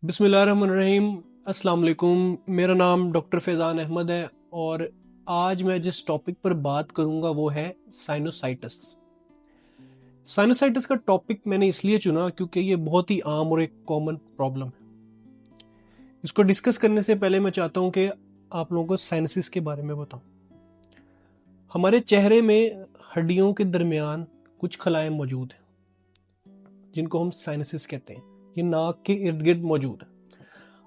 बिस्मिल्लाहिर्रहमानिर्रहीम। अस्सलाम वालेकुम। मेरा नाम डॉक्टर फैज़ान अहमद है और आज मैं जिस टॉपिक पर बात करूंगा वो है साइनोसाइटिस। साइनोसाइटिस का टॉपिक मैंने इसलिए चुना क्योंकि ये बहुत ही आम और एक कॉमन प्रॉब्लम है। इसको डिस्कस करने से पहले मैं चाहता हूं कि आप लोगों को साइनसिस के बारे में बताऊं। हमारे चेहरे में हड्डियों के दरमियान कुछ खलाएं मौजूद हैं जिनको हम साइनसिस कहते हैं। ये नाक के इर्द गिर्द मौजूद है।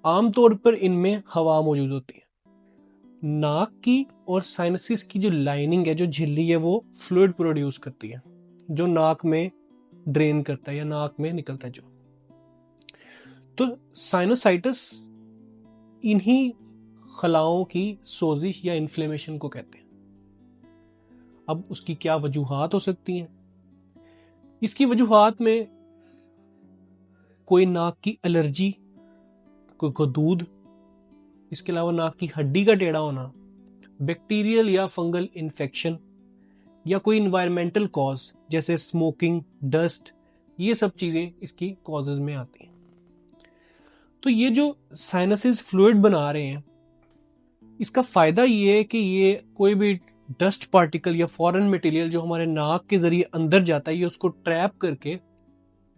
आमतौर पर इनमें हवा मौजूद होती है। नाक की और साइनसिस की जो लाइनिंग है, जो झिल्ली है, वो फ्लूइड प्रोड्यूस करती है जो नाक में ड्रेन करता है या नाक में निकलता है जो। तो साइनोसाइटिस इन्हीं खलाओं की सोजिश या इन्फ्लेमेशन को कहते हैं। अब उसकी क्या वजूहात हो सकती हैं? इसकी वजूहात में कोई नाक की एलर्जी, कोई गदूद, इसके अलावा नाक की हड्डी का टेढ़ा होना, बैक्टीरियल या फंगल इन्फेक्शन या कोई इन्वायरमेंटल कॉज जैसे स्मोकिंग, डस्ट, ये सब चीजें इसकी कॉजेज में आती हैं। तो ये जो साइनसेस फ्लूइड बना रहे हैं, इसका फायदा ये है कि ये कोई भी डस्ट पार्टिकल या फॉरेन मटेरियल जो हमारे नाक के जरिए अंदर जाता है, ये उसको ट्रैप करके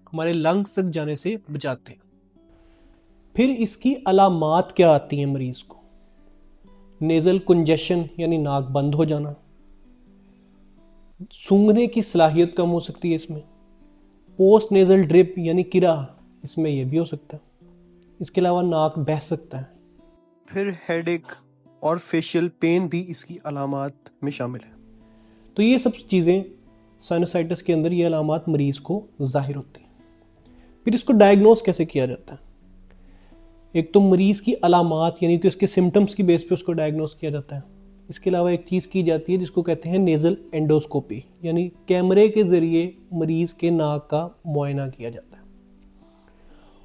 हमारे लंग्स तक जाने से बचाते हैं। फिर इसकी अलामात क्या आती हैं मरीज को? नेजल कंजेशन यानी नाक बंद हो जाना, सूंघने की सलाहियत कम हो सकती है इसमें, पोस्ट नेजल ड्रिप यानी किरा, इसमें यह भी हो सकता है। इसके अलावा नाक बह सकता है। फिर हेडेक और फेशियल पेन भी इसकी अलामात में शामिल है। तो ये सब चीज़ें साइनोसाइटिस के अंदर ये अलामात मरीज को जाहिर होती हैं। फिर इसको डायग्नोस कैसे किया जाता है? एक तो मरीज की अलामात यानी कि उसके सिम्टम्स की बेस पे उसको डायग्नोस किया जाता है। इसके अलावा एक चीज़ की जाती है जिसको कहते हैं नेजल एंडोस्कोपी, यानी कैमरे के ज़रिए मरीज़ के नाक का मुआयना किया जाता है।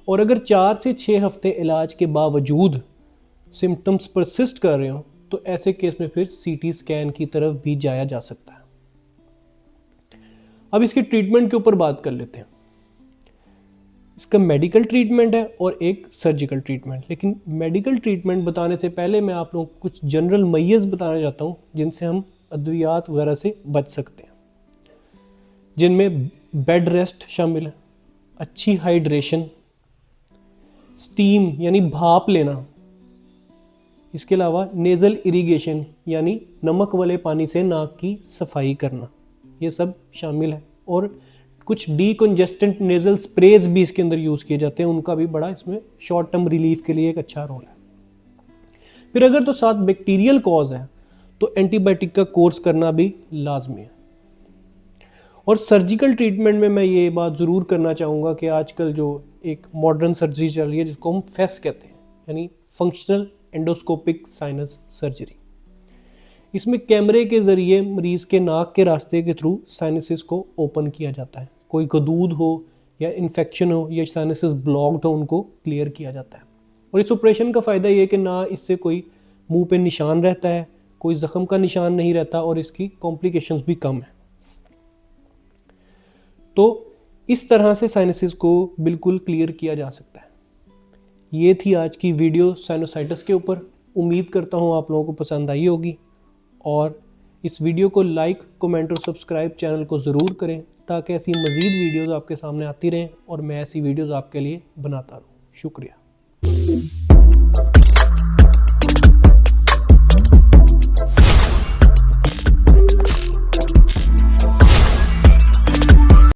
और अगर 4 से 6 हफ्ते इलाज के बावजूद सिम्टम्स परसिस्ट कर रहे हो तो ऐसे केस में फिर सीटी स्कैन की तरफ भी जाया जा सकता है। अब इसके ट्रीटमेंट के ऊपर बात कर लेते हैं। इसका मेडिकल ट्रीटमेंट है और एक सर्जिकल ट्रीटमेंट। लेकिन मेडिकल ट्रीटमेंट बताने से पहले मैं आप लोगों को कुछ जनरल मैयर्स बताना चाहता हूँ जिनसे हम अद्वियात वगैरह से बच सकते हैं, जिनमें बेड रेस्ट शामिल है, अच्छी हाइड्रेशन, स्टीम यानी भाप लेना, इसके अलावा नेज़ल इरिगेशन यानी नमक वाले पानी से नाक की सफाई करना, ये सब शामिल है। और कुछ डीकंजेस्टेंट नेजल स्प्रेज भी इसके अंदर यूज़ किए जाते हैं, उनका भी बड़ा इसमें शॉर्ट टर्म रिलीफ के लिए एक अच्छा रोल है। फिर अगर तो साथ बैक्टीरियल कॉज है तो एंटीबायोटिक का कोर्स करना भी लाजमी है। और सर्जिकल ट्रीटमेंट में मैं ये बात ज़रूर करना चाहूँगा कि आजकल जो एक मॉडर्न सर्जरी चल रही है जिसको हम फेस कहते हैं, यानी फंक्शनल एंडोस्कोपिक साइनस सर्जरी, इसमें कैमरे के ज़रिए मरीज़ के नाक के रास्ते के थ्रू साइनसिस को ओपन किया जाता है। कोई गदूद हो या इन्फेक्शन हो या साइनसिस ब्लॉक्ड हो, उनको क्लियर किया जाता है। और इस ऑपरेशन का फ़ायदा ये है कि ना इससे कोई मुंह पे निशान रहता है, कोई ज़ख्म का निशान नहीं रहता और इसकी कॉम्प्लिकेशंस भी कम है। तो इस तरह से साइनसिस को बिल्कुल क्लियर किया जा सकता है। ये थी आज की वीडियो साइनोसाइटिस के ऊपर। उम्मीद करता हूँ आप लोगों को पसंद आई होगी और इस वीडियो को लाइक, कमेंट और सब्सक्राइब चैनल को ज़रूर करें ताकि ऐसी मज़ीद वीडियोज़ आपके सामने आती रहें और मैं ऐसी वीडियोज़ आपके लिए बनाता रहूँ। शुक्रिया।